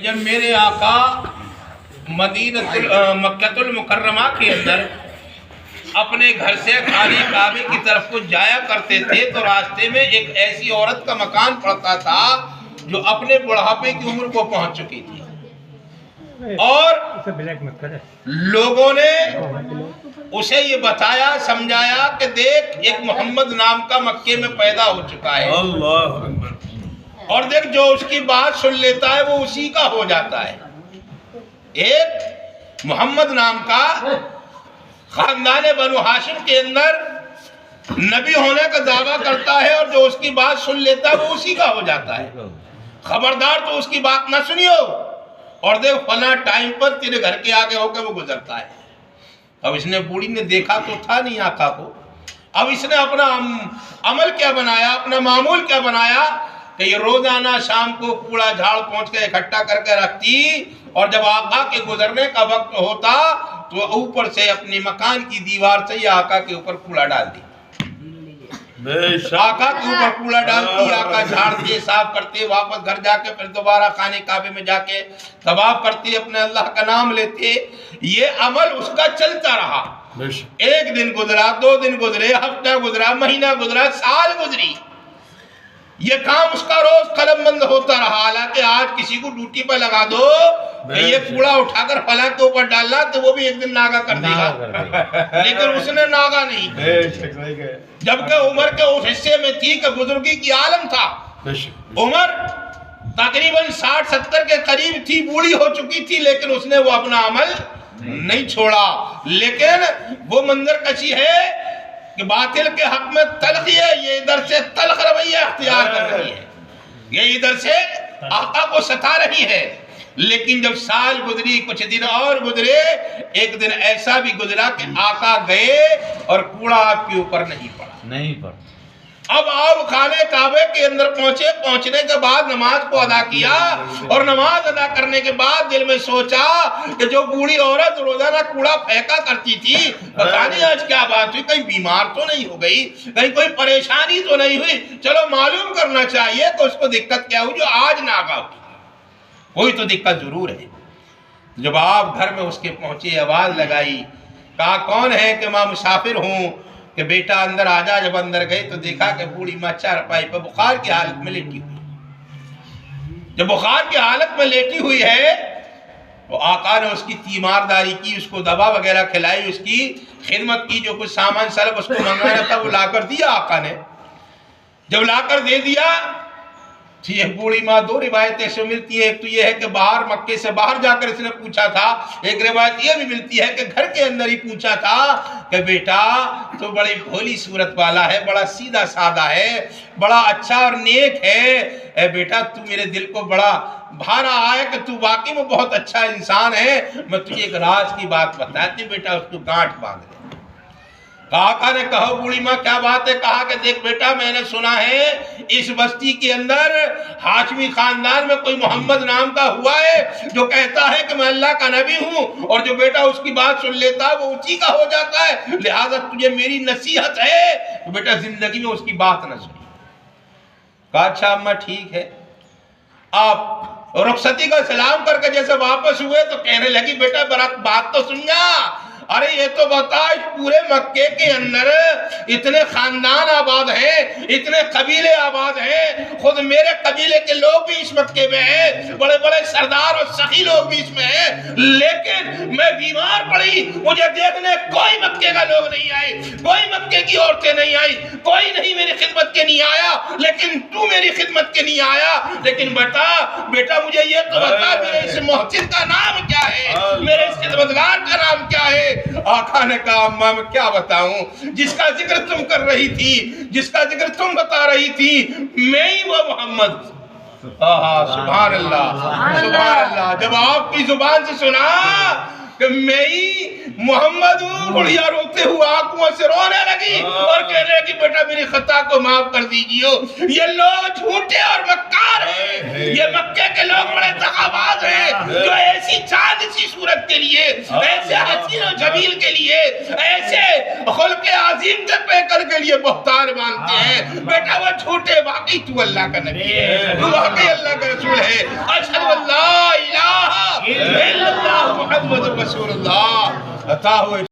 جب میرے آقا مکہ المکرمہ کے اندر اپنے گھر سے خانہ کعبے کی طرف کو جایا کرتے تھے تو راستے میں ایک ایسی عورت کا مکان پڑتا تھا جو اپنے بڑھاپے کی عمر کو پہنچ چکی تھی، اور لوگوں نے اسے یہ بتایا سمجھایا کہ دیکھ ایک محمد نام کا مکے میں پیدا ہو چکا ہے، اور دیکھ جو اس کی بات سن لیتا ہے وہ اسی کا ہو جاتا ہے۔ ایک محمد نام کا خاندان بنو ہاشم کے اندر نبی ہونے کا دعویٰ کرتا ہے، اور جو اس کی بات سن لیتا ہے وہ اسی کا ہو جاتا ہے۔ خبردار تو اس کی بات نہ سنیو، اور دیکھ فلاں ٹائم پر تیرے گھر کے آگے ہو کے وہ گزرتا ہے۔ اب اس نے بوڑھی نے دیکھا تو تھا نہیں آقا کو، اب اس نے اپنا عمل کیا بنایا، اپنا معمول کیا بنایا کہ یہ روزانہ شام کو کوڑا جھاڑ پہنچ کے اکٹھا کر کے رکھتی، اور جب آقا کے گزرنے کا وقت ہوتا تو اوپر سے اپنی مکان کی دیوار سے یہ آقا کے اوپر کوڑا ڈال دی، آقا کے اوپر کوڑا ڈالتی، آقا جھاڑتے صاف کرتے، واپس گھر جا کے پھر دوبارہ خانہ کعبے میں جا کے طواف کرتے، اپنے اللہ کا نام لیتے۔ یہ عمل اس کا چلتا رہا۔ ایک دن گزرا، 2 دن گزرے، ہفتہ گزرا، مہینہ گزرا، سال گزری، یہ کام اس کا روز قلم بند ہوتا رہا۔ حالانکہ آج کسی کو ڈیوٹی پہ لگا دو کہ یہ کوڑا اٹھا کر فلاں کے اوپر ڈالنا تو وہ بھی ایک دن ناغا کر دے گا، لیکن اس نے ناغا نہیں، جبکہ عمر کے اس حصے میں تھی کہ بزرگی کی عالم تھا، عمر تقریباً 60-70 کے قریب تھی، بوڑھی ہو چکی تھی، لیکن اس نے وہ اپنا عمل نہیں چھوڑا۔ لیکن وہ منظر کشی ہے کہ باطل کے حق میں تلخی ہے، یہ ادھر سے تلخ رویہ اختیار کر رہی ہے، یہ ادھر سے آقا کو ستا رہی ہے۔ لیکن جب سال گزری، کچھ دن اور گزرے، ایک دن ایسا بھی گزرا کہ آقا گئے اور کوڑا آپ کے اوپر نہیں پڑا۔ اب آپ خانہ کعبے کے اندر پہنچے، پہنچنے کے بعد نماز کو ادا کیا، اور نماز ادا کرنے کے بعد دل میں سوچا کہ جو بوڑھی عورت روزانہ کوڑا پھینکا کرتی تھی، پتہ نہیں آج کیا بات ہوئی، کہیں بیمار تو نہیں ہو گئی، کہیں کوئی پریشانی تو نہیں ہوئی، چلو معلوم کرنا چاہیے کہ اس کو دقت کیا ہوئی جو آج ناغا ہوئی، کوئی تو دقت ضرور ہے۔ جب آپ گھر میں اس کے پہنچے، آواز لگائی، کہا کون ہے کہ ماں مسافر ہوں، کہ بیٹا اندر آ جا۔ جب اندر گئے تو دیکھا کہ بوڑھی ماں چارپائی پر بخار کی حالت میں لیٹی ہوئی۔ جب بخار کی حالت میں لیٹی ہوئی ہے تو آقا نے اس کی تیمارداری کی، اس کو دوا وغیرہ کھلائی، اس کی خدمت کی، جو کچھ سامان سلب اس کو منگانا تھا وہ لا کر دیا آقا نے۔ جب لا کر دے دیا، یہ بوڑھی ماں 2 روایتیں سے ملتی ہیں، ایک تو یہ ہے کہ باہر مکے سے باہر جا کر اس نے پوچھا تھا، ایک روایت یہ بھی ملتی ہے کہ گھر کے اندر ہی پوچھا تھا کہ بیٹا تو بڑی بھولی صورت والا ہے، بڑا سیدھا سادہ ہے، بڑا اچھا اور نیک ہے، اے بیٹا تو میرے دل کو بڑا بھا رہا ہے کہ تو واقعی میں بہت اچھا انسان ہے، میں تجھے ایک راز کی بات بتاتی، بیٹا اس کو گانٹھ باندھ لے۔ آقا نے کہا بوڑھی ماں کیا بات ہے؟ کہا کہ دیکھ بیٹا میں نے سنا ہے اس بستی کے اندر ہاشمی خاندان میں کوئی محمد نام کا ہوا ہے جو کہتا ہے کہ میں اللہ کا نبی ہوں، اور جو بیٹا اس کی بات سن لیتا ہے وہ اسی کا ہو جاتا ہے، لہٰذا تجھے میری نصیحت ہے کہ بیٹا زندگی میں اس کی بات نہ سنی۔ کہا اچھا اماں ٹھیک ہے۔ آپ رخصتی کا سلام کر کے جیسے واپس ہوئے تو کہنے لگی بیٹا بات تو سن جا، ارے یہ تو بتا اس پورے مکے کے اندر اتنے خاندان آباد ہیں، اتنے قبیلے آباد ہیں، خود میرے قبیلے کے لوگ بھی اس مکے میں ہیں، بڑے بڑے سردار اور سخی لوگ بھی اس میں ہیں، لیکن میں بیمار پڑی، مجھے دیکھنے کوئی مکے کا لوگ نہیں آئے، کوئی مکے کی عورتیں نہیں آئی، کوئی نہیں میری خدمت کے نہیں آیا، لیکن تو میری خدمت کے نہیں آیا۔ لیکن بیٹا مجھے یہ تو بتا میرے اس محسن کا نام کیا ہے، میرے اس خدمتگار کا نام کیا ہے؟ آقا نے کہا اماں میں کیا بتاؤں، جس کا ذکر تم کر رہی تھی، جس کا ذکر تم بتا رہی تھی، میں ہی وہ محمد۔ سبحان اللہ سبحان اللہ۔ جب آپ کی زبان سے سنا کہ میں ہی محمد ہوں، بڑھیا روتے ہوئے آنکھوں سے رونے لگی اور کہنے لگی بیٹا میری خطا کو معاف کر دیجیے۔ یہ لوگ جھوٹے اور مکار ہیں، یہ مکے کے لوگ بڑے دغاباز ہیں جو ایسی چاند سی صورت کے لیے، ایسے حسین و جمیل کے لیے، ایسے خلق عظیم کے پیکر کے لیے بہتان مانتے ہیں۔ بیٹا وہ جھوٹے، واقعی تو اللہ کا نبی ہے، تو واقعی اللہ کا رسول ہے۔ اشہد ان لا الہ محمد رسول اللہ عطا ہوئے